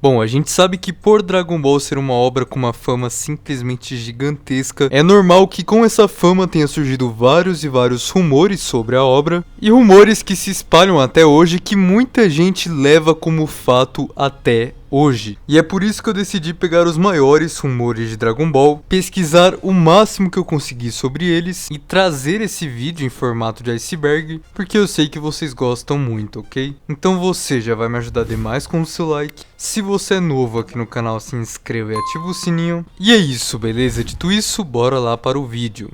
Bom, a gente sabe que por Dragon Ball ser uma obra com uma fama simplesmente gigantesca, é normal que com essa fama tenha surgido vários e vários rumores sobre a obra, e rumores que se espalham até hoje que muita gente leva como fato até hoje. E é por isso que eu decidi pegar os maiores rumores de Dragon Ball, pesquisar o máximo que eu consegui sobre eles e trazer esse vídeo em formato de iceberg, porque eu sei que vocês gostam muito, ok? Então você já vai me ajudar demais com o seu like. Se você é novo aqui no canal, se inscreva e ativa o sininho. E é isso, beleza? Dito isso, bora lá para o vídeo.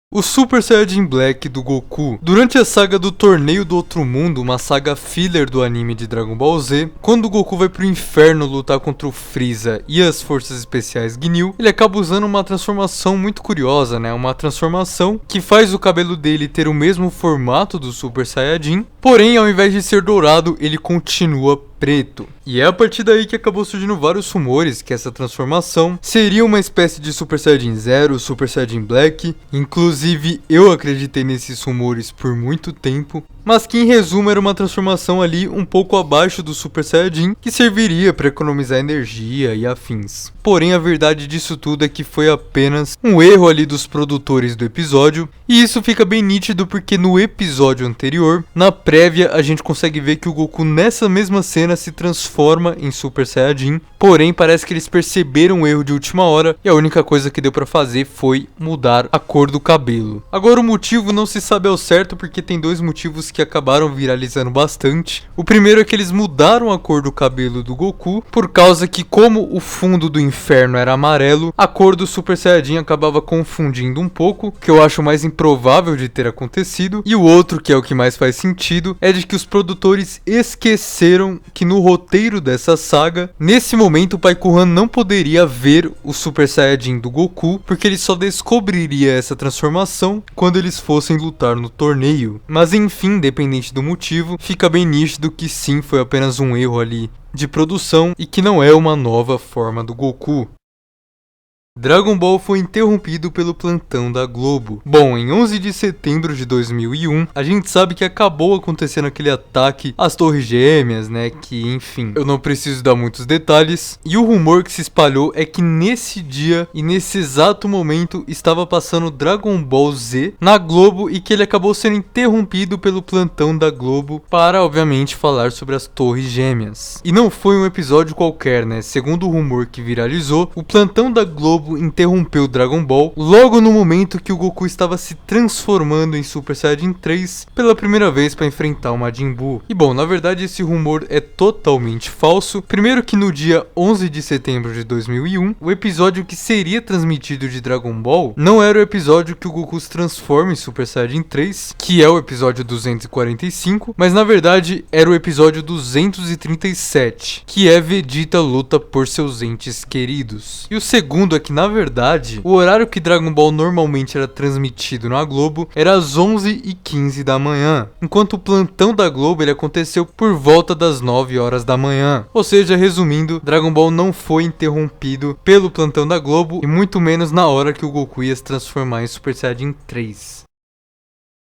O Super Saiyajin Black do Goku. Durante a saga do Torneio do Outro Mundo, uma saga filler do anime de Dragon Ball Z, quando o Goku vai pro inferno lutar contra o Freeza e as forças especiais Ginyu, ele acaba usando uma transformação muito curiosa, né? Uma transformação que faz o cabelo dele ter o mesmo formato do Super Saiyajin, porém ao invés de ser dourado, ele continua preto. E é a partir daí que acabou surgindo vários rumores que essa transformação seria uma espécie de Super Saiyajin Zero, Super Saiyajin Black. Inclusive eu acreditei nesses rumores por muito tempo, mas que em resumo era uma transformação ali um pouco abaixo do Super Saiyajin, que serviria para economizar energia e afins. Porém a verdade disso tudo é que foi apenas um erro ali dos produtores do episódio, e isso fica bem nítido porque no episódio anterior, na prévia, a gente consegue ver que o Goku nessa mesma cena se transforma em Super Saiyajin, porém parece que eles perceberam o erro de última hora e a única coisa que deu pra fazer foi mudar a cor do cabelo. Agora o motivo não se sabe ao certo porque tem dois motivos que acabaram viralizando bastante. O primeiro é que eles mudaram a cor do cabelo do Goku por causa que, como o fundo do inferno era amarelo, a cor do Super Saiyajin acabava confundindo um pouco, que eu acho mais improvável de ter acontecido. E o outro, que é o que mais faz sentido, é de que os produtores esqueceram que no roteiro dessa saga, nesse momento o Pai Kuhan não poderia ver o Super Saiyajin do Goku, porque ele só descobriria essa transformação quando eles fossem lutar no torneio. Mas enfim, independente do motivo, fica bem nítido que sim, foi apenas um erro ali de produção e que não é uma nova forma do Goku. Dragon Ball foi interrompido pelo plantão da Globo. Bom, em 11 de setembro de 2001, a gente sabe que acabou acontecendo aquele ataque às Torres Gêmeas, né, que enfim, eu não preciso dar muitos detalhes. E o rumor que se espalhou é que nesse dia e nesse exato momento estava passando Dragon Ball Z na Globo e que ele acabou sendo interrompido pelo plantão da Globo para, obviamente, falar sobre as Torres Gêmeas. E não foi um episódio qualquer, né, segundo o rumor que viralizou, o plantão da Globo interrompeu Dragon Ball logo no momento que o Goku estava se transformando em Super Saiyajin 3 pela primeira vez para enfrentar o Majin Buu. E bom, na verdade esse rumor é totalmente falso. Primeiro que no dia 11 de setembro de 2001, o episódio que seria transmitido de Dragon Ball não era o episódio que o Goku se transforma em Super Saiyajin 3, que é o episódio 245, mas na verdade era o episódio 237, que é Vegeta luta por seus entes queridos. E o segundo é que na verdade, o horário que Dragon Ball normalmente era transmitido na Globo era às 11h15 da manhã, enquanto o plantão da Globo ele aconteceu por volta das 9 horas da manhã. Ou seja, resumindo, Dragon Ball não foi interrompido pelo plantão da Globo e muito menos na hora que o Goku ia se transformar em Super Saiyajin 3.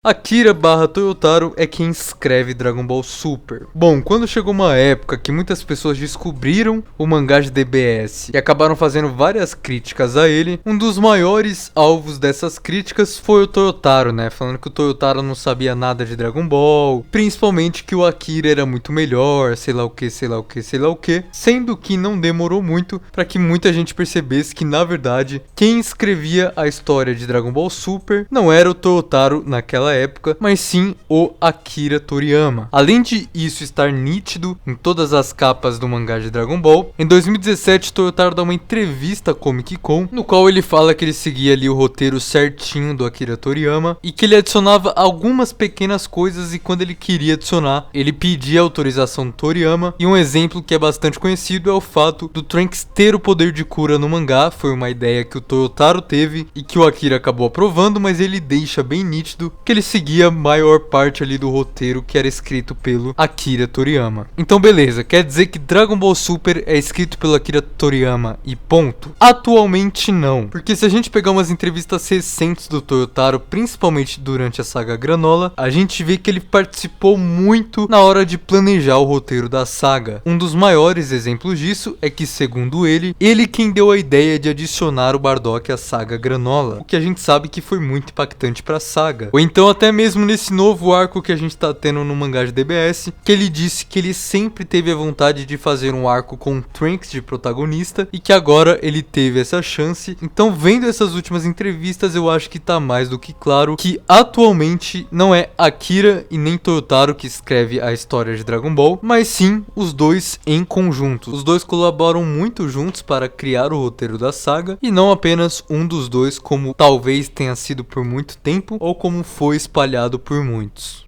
Akira/Toyotaro é quem escreve Dragon Ball Super. Bom, quando chegou uma época que muitas pessoas descobriram o mangá de DBS e acabaram fazendo várias críticas a ele, um dos maiores alvos dessas críticas foi o Toyotaro, né? Falando que o Toyotaro não sabia nada de Dragon Ball, principalmente que o Akira era muito melhor, sei lá o que, sei lá o que, sei lá o que. Sendo que não demorou muito para que muita gente percebesse que, na verdade, quem escrevia a história de Dragon Ball Super não era o Toyotaro naquela época, mas sim o Akira Toriyama. Além de isso estar nítido em todas as capas do mangá de Dragon Ball, em 2017 Toyotaro dá uma entrevista à Comic Con, no qual ele fala que ele seguia ali o roteiro certinho do Akira Toriyama e que ele adicionava algumas pequenas coisas e quando ele queria adicionar, ele pedia autorização do Toriyama. E um exemplo que é bastante conhecido é o fato do Trunks ter o poder de cura no mangá. Foi uma ideia que o Toyotaro teve e que o Akira acabou aprovando, mas ele deixa bem nítido que ele seguia a maior parte ali do roteiro que era escrito pelo Akira Toriyama. Então beleza, quer dizer que Dragon Ball Super é escrito pelo Akira Toriyama e ponto? Atualmente não, porque se a gente pegar umas entrevistas recentes do Toyotaro, principalmente durante a saga Granola, a gente vê que ele participou muito na hora de planejar o roteiro da saga. Um dos maiores exemplos disso é que, segundo ele quem deu a ideia de adicionar o Bardock à saga Granola, o que a gente sabe que foi muito impactante pra saga. Ou então até mesmo nesse novo arco que a gente tá tendo no mangá de DBS, que ele disse que ele sempre teve a vontade de fazer um arco com Trunks de protagonista e que agora ele teve essa chance. Então, vendo essas últimas entrevistas, eu acho que tá mais do que claro que atualmente não é Akira e nem Toyotaro que escreve a história de Dragon Ball, mas sim os dois em conjunto. Os dois colaboram muito juntos para criar o roteiro da saga e não apenas um dos dois, como talvez tenha sido por muito tempo ou como foi espalhado por muitos.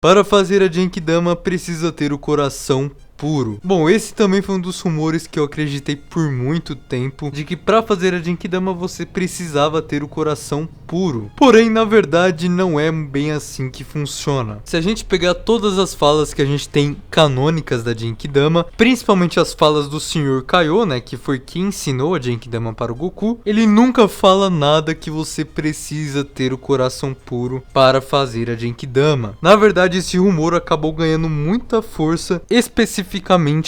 Para fazer a Genkidama precisa ter o coração puro. Bom, esse também foi um dos rumores que eu acreditei por muito tempo, de que para fazer a Genkidama você precisava ter o coração puro. Porém, na verdade, não é bem assim que funciona. Se a gente pegar todas as falas que a gente tem canônicas da Genkidama, principalmente as falas do Sr. Kaiô, né, que foi quem ensinou a Genkidama para o Goku, ele nunca fala nada que você precisa ter o coração puro para fazer a Genkidama. Na verdade, esse rumor acabou ganhando muita força, especificamente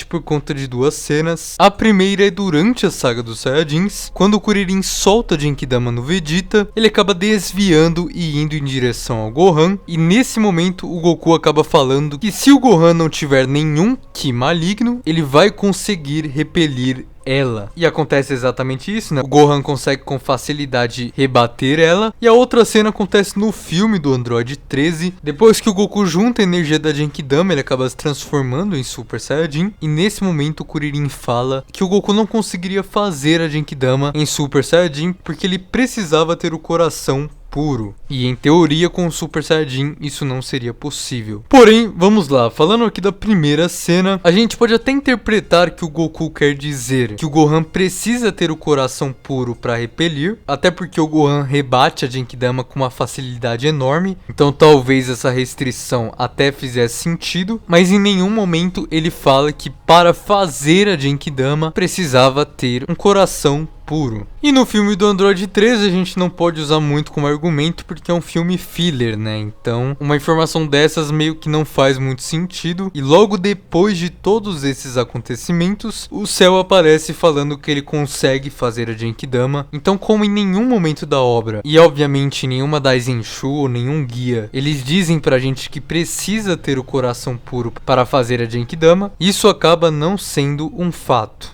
por conta de duas cenas. A primeira é durante a saga dos Saiyajins, quando o Kuririn solta a Genkidama no Vegeta, ele acaba desviando e indo em direção ao Gohan, e nesse momento o Goku acaba falando que se o Gohan não tiver nenhum Ki maligno, ele vai conseguir repelir ela. E acontece exatamente isso, né? O Gohan consegue com facilidade rebater ela. E a outra cena acontece no filme do Android 13. Depois que o Goku junta a energia da Genkidama, ele acaba se transformando em Super Saiyajin. E nesse momento o Kuririn fala que o Goku não conseguiria fazer a Genkidama em Super Saiyajin porque ele precisava ter o coração puro. E em teoria com o Super Saiyajin isso não seria possível. Porém, vamos lá, falando aqui da primeira cena, a gente pode até interpretar que o Goku quer dizer que o Gohan precisa ter o coração puro para repelir, até porque o Gohan rebate a Genkidama com uma facilidade enorme, então talvez essa restrição até fizesse sentido, mas em nenhum momento ele fala que para fazer a Genkidama precisava ter um coração puro. E no filme do Android 13 a gente não pode usar muito como argumento porque é um filme filler, né? Então uma informação dessas meio que não faz muito sentido. E logo depois de todos esses acontecimentos, o Cell aparece falando que ele consegue fazer a Genkidama. Então, como em nenhum momento da obra, e obviamente nenhuma das Enshu ou nenhum guia, eles dizem pra gente que precisa ter o coração puro para fazer a Genkidama, isso acaba não sendo um fato.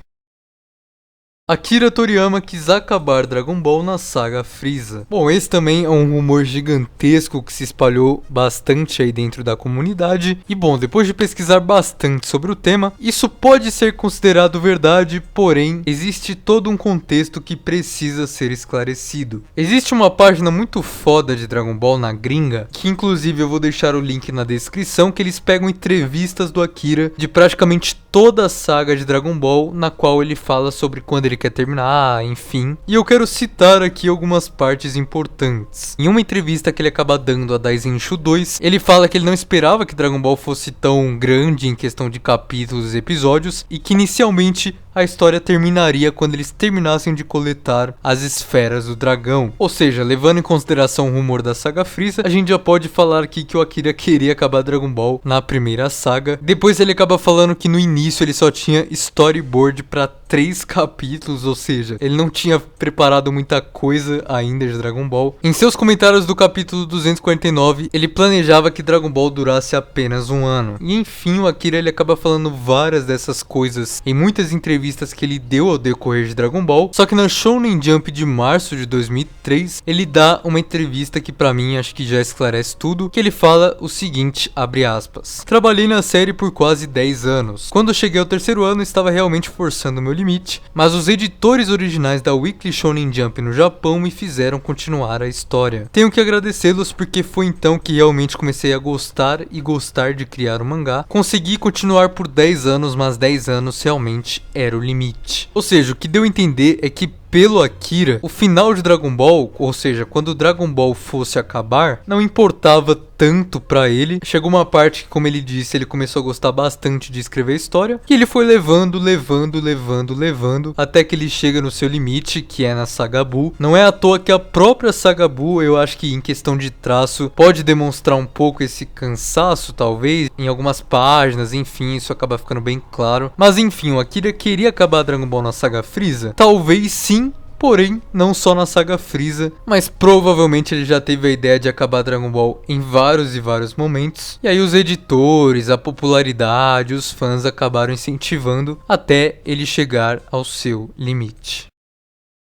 Akira Toriyama quis acabar Dragon Ball na saga Frieza. Bom, esse também é um rumor gigantesco que se espalhou bastante aí dentro da comunidade. E bom, depois de pesquisar bastante sobre o tema, isso pode ser considerado verdade, porém, existe todo um contexto que precisa ser esclarecido. Existe uma página muito foda de Dragon Ball na gringa, que inclusive eu vou deixar o link na descrição, que eles pegam entrevistas do Akira de praticamente toda a saga de Dragon Ball, na qual ele fala sobre quando ele quer terminar, enfim. E eu quero citar aqui algumas partes importantes. Em uma entrevista que ele acaba dando a Daisenshu 2, ele fala que ele não esperava que Dragon Ball fosse tão grande em questão de capítulos e episódios, e que inicialmente a história terminaria quando eles terminassem de coletar as esferas do dragão. Ou seja, levando em consideração o rumor da saga Frieza, a gente já pode falar aqui que o Akira queria acabar Dragon Ball na primeira saga. Depois ele acaba falando que no início ele só tinha storyboard para 3 capítulos, ou seja, ele não tinha preparado muita coisa ainda de Dragon Ball. Em seus comentários do capítulo 249, ele planejava que Dragon Ball durasse apenas um ano. E enfim, o Akira ele acaba falando várias dessas coisas em muitas entrevistas que ele deu ao decorrer de Dragon Ball. Só que na Shonen Jump de março de 2003, ele dá uma entrevista que pra mim acho que já esclarece tudo, que ele fala o seguinte, abre aspas: "Trabalhei na série por quase 10 anos. Quando cheguei ao terceiro ano, estava realmente forçando meu limite, mas os editores originais da Weekly Shonen Jump no Japão me fizeram continuar a história. Tenho que agradecê-los porque foi então que realmente comecei a gostar de criar o mangá. Consegui continuar por 10 anos, mas 10 anos realmente era o limite." Ou seja, o que deu a entender é que pelo Akira, o final de Dragon Ball, ou seja, quando o Dragon Ball fosse acabar, não importava tanto pra ele. Chegou uma parte que, como ele disse, ele começou a gostar bastante de escrever a história, e ele foi levando, até que ele chega no seu limite, que é na Saga Buu. Não é à toa que a própria Saga Buu, eu acho que em questão de traço, pode demonstrar um pouco esse cansaço, talvez, em algumas páginas, enfim, isso acaba ficando bem claro. Mas enfim, o Akira queria acabar Dragon Ball na Saga Frieza? Talvez sim. Porém, não só na Saga Frieza, mas provavelmente ele já teve a ideia de acabar Dragon Ball em vários e vários momentos. E aí os editores, a popularidade, os fãs acabaram incentivando até ele chegar ao seu limite.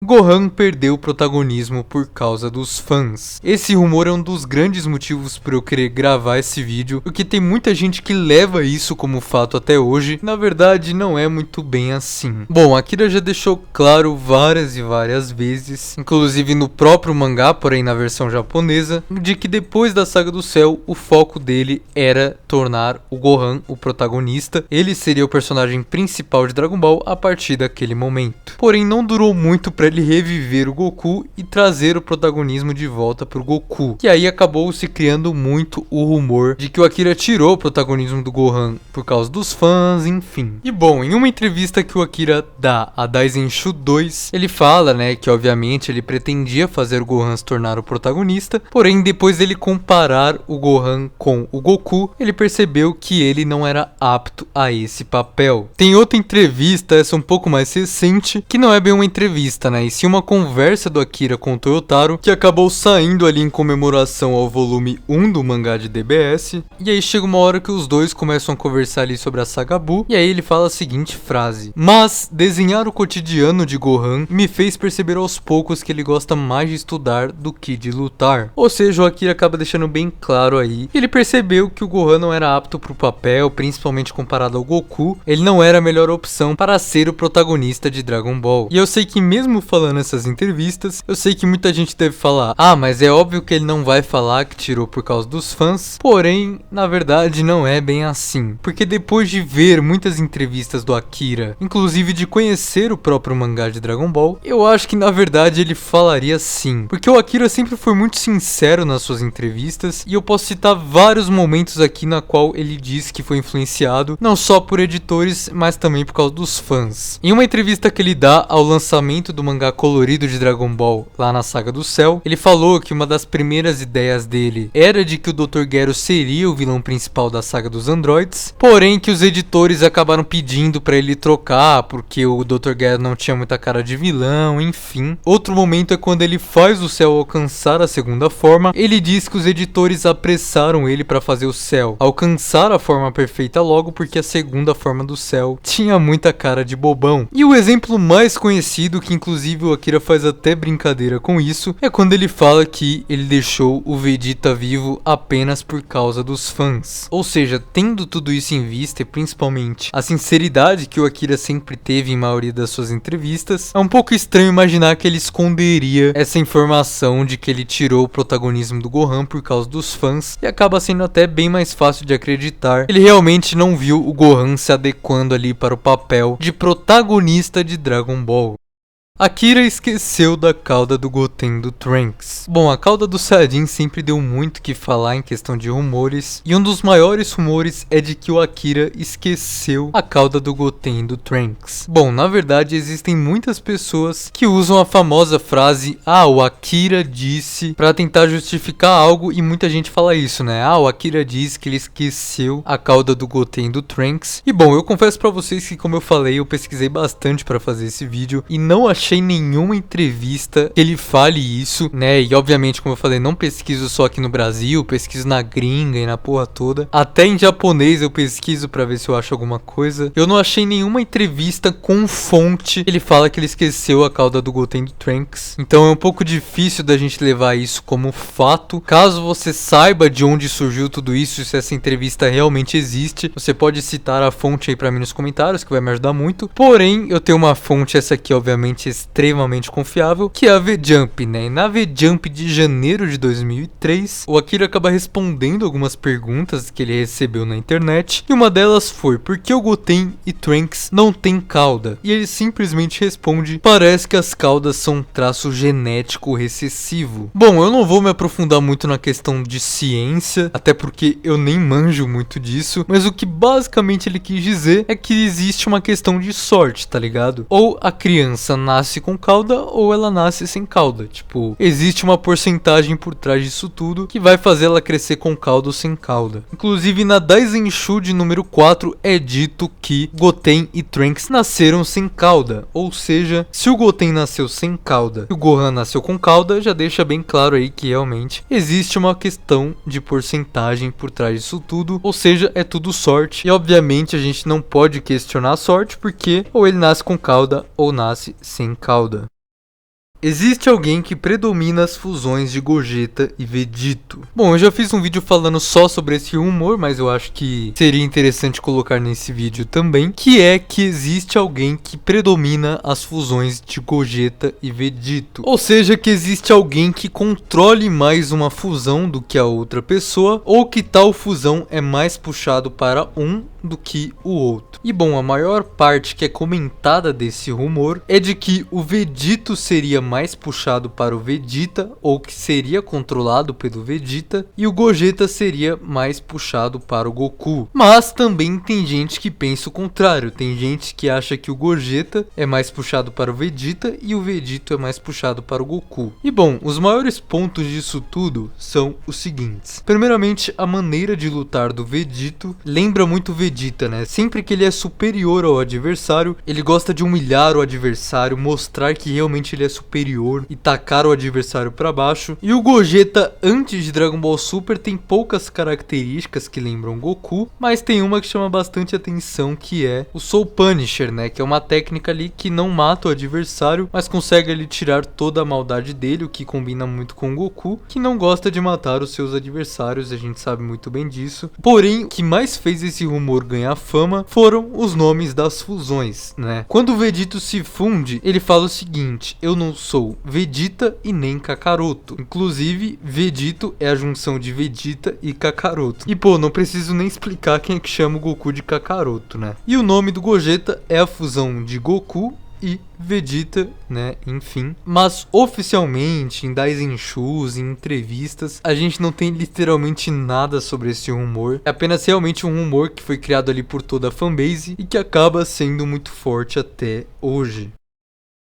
Gohan perdeu o protagonismo por causa dos fãs. Esse rumor é um dos grandes motivos por eu querer gravar esse vídeo, porque tem muita gente que leva isso como fato até hoje. Na verdade, não é muito bem assim. Bom, Akira já deixou claro várias e várias vezes, inclusive no próprio mangá, porém na versão japonesa, de que depois da Saga do Céu, o foco dele era tornar o Gohan o protagonista. Ele seria o personagem principal de Dragon Ball a partir daquele momento. Porém, não durou muito para ele reviver o Goku e trazer o protagonismo de volta pro Goku. E aí acabou se criando muito o rumor de que o Akira tirou o protagonismo do Gohan por causa dos fãs, enfim. E bom, em uma entrevista que o Akira dá a Daisenshu 2, ele fala, né, que obviamente ele pretendia fazer o Gohan se tornar o protagonista, porém depois dele comparar o Gohan com o Goku, ele percebeu que ele não era apto a esse papel. Tem outra entrevista, essa um pouco mais recente, que não é bem uma entrevista, né, e sim uma conversa do Akira com o Toyotaro, que acabou saindo ali em comemoração ao volume 1 do mangá de DBS, e aí chega uma hora que os dois começam a conversar ali sobre a Saga Buu, e aí ele fala a seguinte frase: mas desenhar o cotidiano de Gohan me fez perceber aos poucos que ele gosta mais de estudar do que de lutar. Ou seja, o Akira acaba deixando bem claro aí, ele percebeu que o Gohan não era apto pro papel, principalmente comparado ao Goku, ele não era a melhor opção para ser o protagonista de Dragon Ball. E eu sei que mesmo falando essas entrevistas, eu sei que muita gente deve falar: ah, mas é óbvio que ele não vai falar que tirou por causa dos fãs. Porém, na verdade não é bem assim, porque depois de ver muitas entrevistas do Akira, inclusive de conhecer o próprio mangá de Dragon Ball, eu acho que na verdade ele falaria sim, porque o Akira sempre foi muito sincero nas suas entrevistas, e eu posso citar vários momentos aqui na qual ele diz que foi influenciado não só por editores, mas também por causa dos fãs. Em uma entrevista que ele dá ao lançamento do mangá colorido de Dragon Ball lá na Saga do Céu, ele falou que uma das primeiras ideias dele era de que o Dr. Gero seria o vilão principal da Saga dos Androids, porém que os editores acabaram pedindo pra ele trocar, porque o Dr. Gero não tinha muita cara de vilão, enfim. Outro momento é quando ele faz o Céu alcançar a segunda forma. Ele diz que os editores apressaram ele pra fazer o Céu alcançar a forma perfeita logo, porque a segunda forma do Céu tinha muita cara de bobão. E o exemplo mais conhecido, que inclusive o Akira faz até brincadeira com isso, é quando ele fala que ele deixou o Vegeta vivo apenas por causa dos fãs. Ou seja, tendo tudo isso em vista, e principalmente a sinceridade que o Akira sempre teve em maioria das suas entrevistas, é um pouco estranho imaginar que ele esconderia essa informação de que ele tirou o protagonismo do Gohan por causa dos fãs, e acaba sendo até bem mais fácil de acreditar. Ele realmente não viu o Gohan se adequando ali para o papel de protagonista de Dragon Ball. Akira esqueceu da cauda do Goten do Trunks. Bom, a cauda do Saiyajin sempre deu muito o que falar em questão de rumores, e um dos maiores rumores é de que o Akira esqueceu a cauda do Goten do Trunks. Bom, na verdade existem muitas pessoas que usam a famosa frase: ah, o Akira disse, pra tentar justificar algo, e muita gente fala isso, né? Ah, o Akira disse que ele esqueceu a cauda do Goten do Trunks. E bom, eu confesso pra vocês que, como eu falei, eu pesquisei bastante pra fazer esse vídeo e não achei nenhuma entrevista que ele fale isso, né? E obviamente, como eu falei, não pesquiso só aqui no Brasil, pesquiso na gringa e na porra toda. Até em japonês eu pesquiso pra ver se eu acho alguma coisa. Eu não achei nenhuma entrevista com fonte que ele fala que ele esqueceu a cauda do Goten do Trunks. Então é um pouco difícil da gente levar isso como fato. Caso você saiba de onde surgiu tudo isso, se essa entrevista realmente existe, você pode citar a fonte aí pra mim nos comentários, que vai me ajudar muito. Porém, eu tenho uma fonte, essa aqui, obviamente, extremamente confiável, que é a V-Jump, né? E na V-Jump de janeiro de 2003, o Akira acaba respondendo algumas perguntas que ele recebeu na internet, e uma delas foi: por que o Goten e Trunks não tem cauda? E ele simplesmente responde: parece que as caudas são um traço genético recessivo. Bom, eu não vou me aprofundar muito na questão de ciência, até porque eu nem manjo muito disso, mas o que basicamente ele quis dizer é que existe uma questão de sorte, tá ligado? Ou a criança nasce com cauda ou ela nasce sem cauda. Tipo, existe uma porcentagem por trás disso tudo que vai fazer ela crescer com cauda ou sem cauda. Inclusive na Daisenshu de número 4 é dito que Goten e Trunks nasceram sem cauda, ou seja, se o Goten nasceu sem cauda e o Gohan nasceu com cauda, já deixa bem claro aí que realmente existe uma questão de porcentagem por trás disso tudo, ou seja, é tudo sorte. E obviamente a gente não pode questionar a sorte, porque ou ele nasce com cauda ou nasce sem cauda. Existe alguém que predomina as fusões de Gogeta e Vegito. Bom, eu já fiz um vídeo falando só sobre esse rumor, mas eu acho que seria interessante colocar nesse vídeo também, que é que existe alguém que predomina as fusões de Gogeta e Vegito. Ou seja, que existe alguém que controle mais uma fusão do que a outra pessoa, ou que tal fusão é mais puxado para um do que o outro. E bom, a maior parte que é comentada desse rumor é de que o Vegito seria mais puxado para o Vegeta, ou que seria controlado pelo Vegeta, e o Gogeta seria mais puxado para o Goku. Mas também tem gente que pensa o contrário, tem gente que acha que o Gogeta é mais puxado para o Vegeta e o Vegito é mais puxado para o Goku. E bom, os maiores pontos disso tudo são os seguintes. Primeiramente, a maneira de lutar do Vegito lembra muito o Vegeta, né? Sempre que ele é superior ao adversário, ele gosta de humilhar o adversário, mostrar que realmente ele é superior e tacar o adversário para baixo. E o Gogeta, antes de Dragon Ball Super, tem poucas características que lembram Goku, mas tem uma que chama bastante atenção, que é o Soul Punisher, né? Que é uma técnica ali que não mata o adversário, mas consegue ali tirar toda a maldade dele, o que combina muito com o Goku, que não gosta de matar os seus adversários, a gente sabe muito bem disso. Porém, o que mais fez esse rumor ganhar fama foram os nomes das fusões, né? Quando o Vegito se funde, ele fala o seguinte: eu não sou Vegeta e nem Kakaroto. Inclusive, Vegito é a junção de Vegeta e Kakaroto. E pô, não preciso nem explicar quem é que chama o Goku de Kakaroto, né? E o nome do Gogeta é a fusão de Goku e Vegeta, né, enfim. Mas oficialmente, em Daishenshus, em entrevistas, a gente não tem literalmente nada sobre esse rumor. É apenas realmente um rumor que foi criado ali por toda a fanbase e que acaba sendo muito forte até hoje.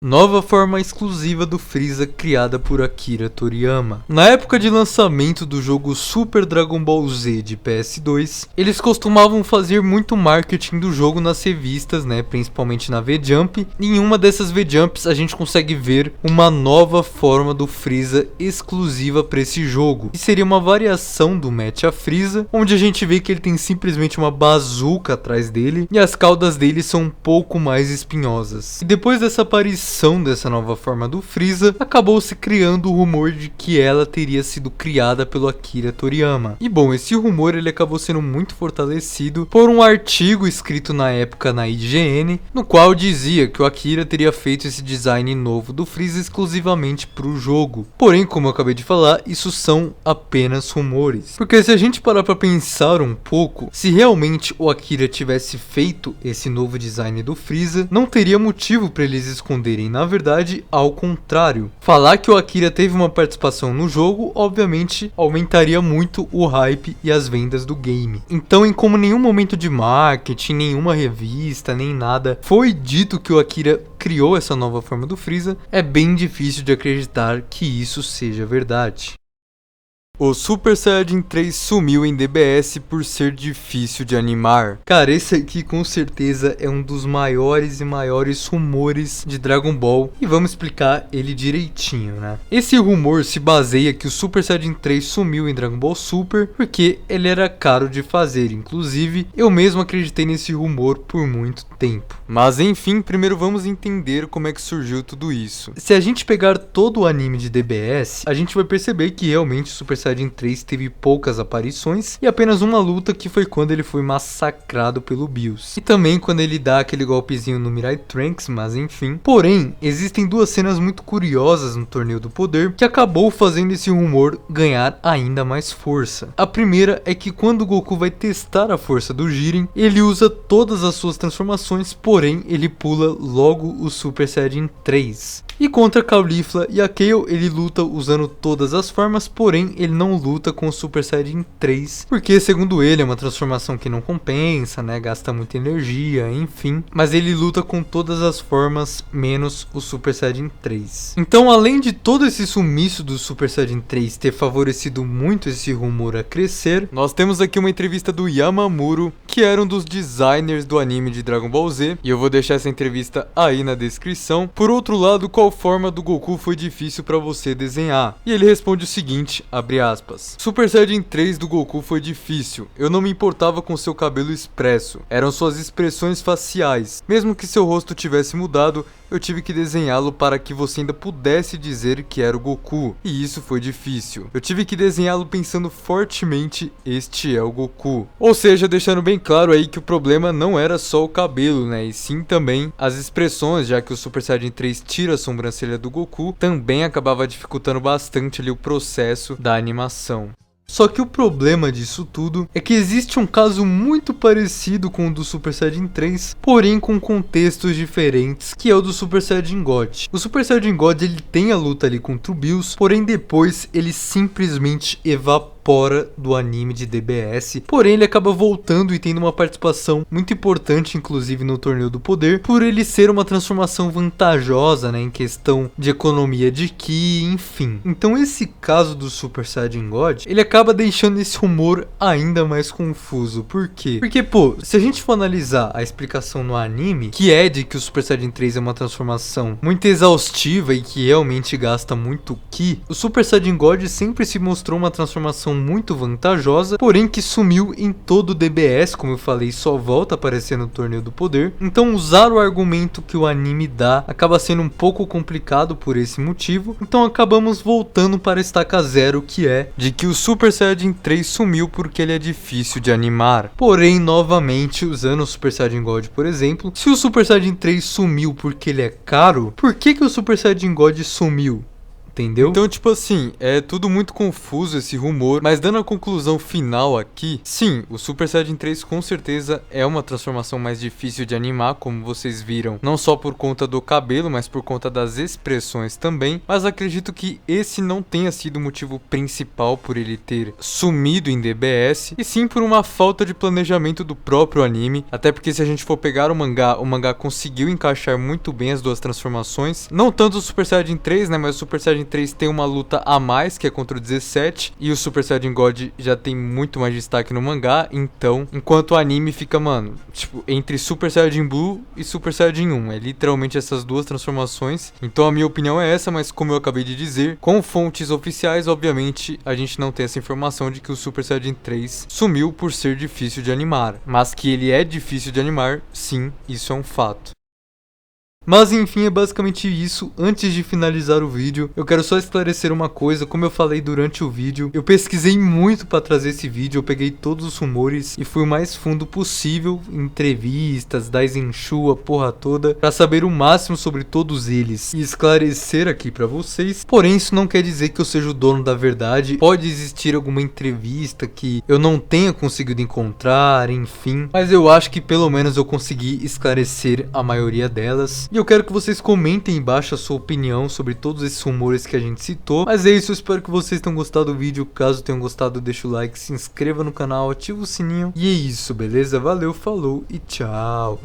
Nova forma exclusiva do Freeza criada por Akira Toriyama. Na época de lançamento do jogo Super Dragon Ball Z de PS2, eles costumavam fazer muito marketing do jogo nas revistas, né, principalmente na V-Jump. E em uma dessas V-Jumps a gente consegue ver uma nova forma do Freeza exclusiva para esse jogo, que seria uma variação do Mecha Freeza, onde a gente vê que ele tem simplesmente uma bazuca atrás dele e as caudas dele são um pouco mais espinhosas. E depois dessa aparição dessa nova forma do Freeza, acabou se criando o rumor de que ela teria sido criada pelo Akira Toriyama. E bom, esse rumor ele acabou sendo muito fortalecido por um artigo escrito na época na IGN, no qual dizia que o Akira teria feito esse design novo do Freeza exclusivamente para o jogo. Porém, como eu acabei de falar, isso são apenas rumores. Porque se a gente parar para pensar um pouco, se realmente o Akira tivesse feito esse novo design do Freeza, não teria motivo para eles esconderem. Na verdade, ao contrário. Falar que o Akira teve uma participação no jogo, obviamente, aumentaria muito o hype e as vendas do game. Então, em como nenhum momento de marketing, nenhuma revista, nem nada, foi dito que o Akira criou essa nova forma do Freeza, é bem difícil de acreditar que isso seja verdade. O Super Saiyajin 3 sumiu em DBS por ser difícil de animar. Cara, esse aqui com certeza é um dos maiores e maiores rumores de Dragon Ball. E vamos explicar ele direitinho, né? Esse rumor se baseia que o Super Saiyajin 3 sumiu em Dragon Ball Super porque ele era caro de fazer. Inclusive, eu mesmo acreditei nesse rumor por muito tempo. Mas enfim, primeiro vamos entender como é que surgiu tudo isso. Se a gente pegar todo o anime de DBS, a gente vai perceber que realmente o Super Saiyajin 3 teve poucas aparições e apenas uma luta, que foi quando ele foi massacrado pelo Bills. E também quando ele dá aquele golpezinho no Mirai Trunks, mas enfim. Porém, existem duas cenas muito curiosas no Torneio do Poder que acabou fazendo esse rumor ganhar ainda mais força. A primeira é que quando o Goku vai testar a força do Jiren, ele usa todas as suas transformações, porém ele pula logo o Super Saiyajin 3. E contra Caulifla e a Kale, ele luta usando todas as formas, porém ele não luta com o Super Saiyajin 3, porque segundo ele é uma transformação que não compensa, né, gasta muita energia, enfim. Mas ele luta com todas as formas, menos o Super Saiyajin 3. Então, além de todo esse sumiço do Super Saiyajin 3 ter favorecido muito esse rumor a crescer, nós temos aqui uma entrevista do Yamamuro, que era um dos designers do anime de Dragon Ball Z, e eu vou deixar essa entrevista aí na descrição. Por outro lado, qual forma do Goku foi difícil para você desenhar? E ele responde o seguinte, abre aspas: Super Saiyajin 3 do Goku foi difícil, eu não me importava com seu cabelo expresso, eram suas expressões faciais, mesmo que seu rosto tivesse mudado, eu tive que desenhá-lo para que você ainda pudesse dizer que era o Goku, e isso foi difícil. Eu tive que desenhá-lo pensando fortemente, este é o Goku. Ou seja, deixando bem claro aí que o problema não era só o cabelo, né, e sim também as expressões, já que o Super Saiyajin 3 tira a sobrancelha do Goku, também acabava dificultando bastante ali o processo da animação. Só que o problema disso tudo é que existe um caso muito parecido com o do Super Saiyajin 3, porém com contextos diferentes, que é o do Super Saiyajin God. O Super Saiyajin God, ele tem a luta ali contra o Bills, porém depois ele simplesmente evapora do anime de DBS, porém ele acaba voltando e tendo uma participação muito importante, inclusive no Torneio do Poder, por ele ser uma transformação vantajosa, né, em questão de economia de Ki, enfim. Então esse caso do Super Saiyajin God, ele acaba deixando esse rumor ainda mais confuso. Por quê? Porque, pô, se a gente for analisar a explicação no anime, que é de que o Super Saiyajin 3 é uma transformação muito exaustiva e que realmente gasta muito Ki, o Super Saiyajin God sempre se mostrou uma transformação muito vantajosa, porém que sumiu em todo o DBS, como eu falei, só volta a aparecer no Torneio do Poder. Então usar o argumento que o anime dá acaba sendo um pouco complicado por esse motivo, então acabamos voltando para a estaca zero, que é de que o Super Saiyajin 3 sumiu porque ele é difícil de animar. Porém, novamente, usando o Super Saiyajin God, por exemplo, se o Super Saiyajin 3 sumiu porque ele é caro, por que o Super Saiyajin God sumiu? Entendeu? Então, tipo assim, é tudo muito confuso esse rumor, mas dando a conclusão final aqui, sim, o Super Saiyajin 3 com certeza é uma transformação mais difícil de animar, como vocês viram, não só por conta do cabelo, mas por conta das expressões também, mas acredito que esse não tenha sido o motivo principal por ele ter sumido em DBS, e sim por uma falta de planejamento do próprio anime, até porque se a gente for pegar o mangá conseguiu encaixar muito bem as duas transformações, não tanto o Super Saiyajin 3, né, mas o Super Saiyajin 3 tem uma luta a mais, que é contra o 17, e o Super Saiyajin God já tem muito mais destaque no mangá, então, enquanto o anime fica, mano, tipo, entre Super Saiyajin Blue e Super Saiyajin 1, é literalmente essas duas transformações, então a minha opinião é essa, mas como eu acabei de dizer, com fontes oficiais, obviamente, a gente não tem essa informação de que o Super Saiyajin 3 sumiu por ser difícil de animar, mas que ele é difícil de animar, sim, isso é um fato. Mas enfim, é basicamente isso. Antes de finalizar o vídeo, eu quero só esclarecer uma coisa. Como eu falei durante o vídeo, eu pesquisei muito para trazer esse vídeo. Eu peguei todos os rumores e fui o mais fundo possível em entrevistas, Daisenshu, a porra toda, para saber o máximo sobre todos eles e esclarecer aqui para vocês. Porém, isso não quer dizer que eu seja o dono da verdade. Pode existir alguma entrevista que eu não tenha conseguido encontrar, enfim, mas eu acho que pelo menos eu consegui esclarecer a maioria delas. E eu quero que vocês comentem embaixo a sua opinião sobre todos esses rumores que a gente citou. Mas é isso, eu espero que vocês tenham gostado do vídeo. Caso tenham gostado, deixa o like, se inscreva no canal, ativa o sininho. E é isso, beleza? Valeu, falou e tchau!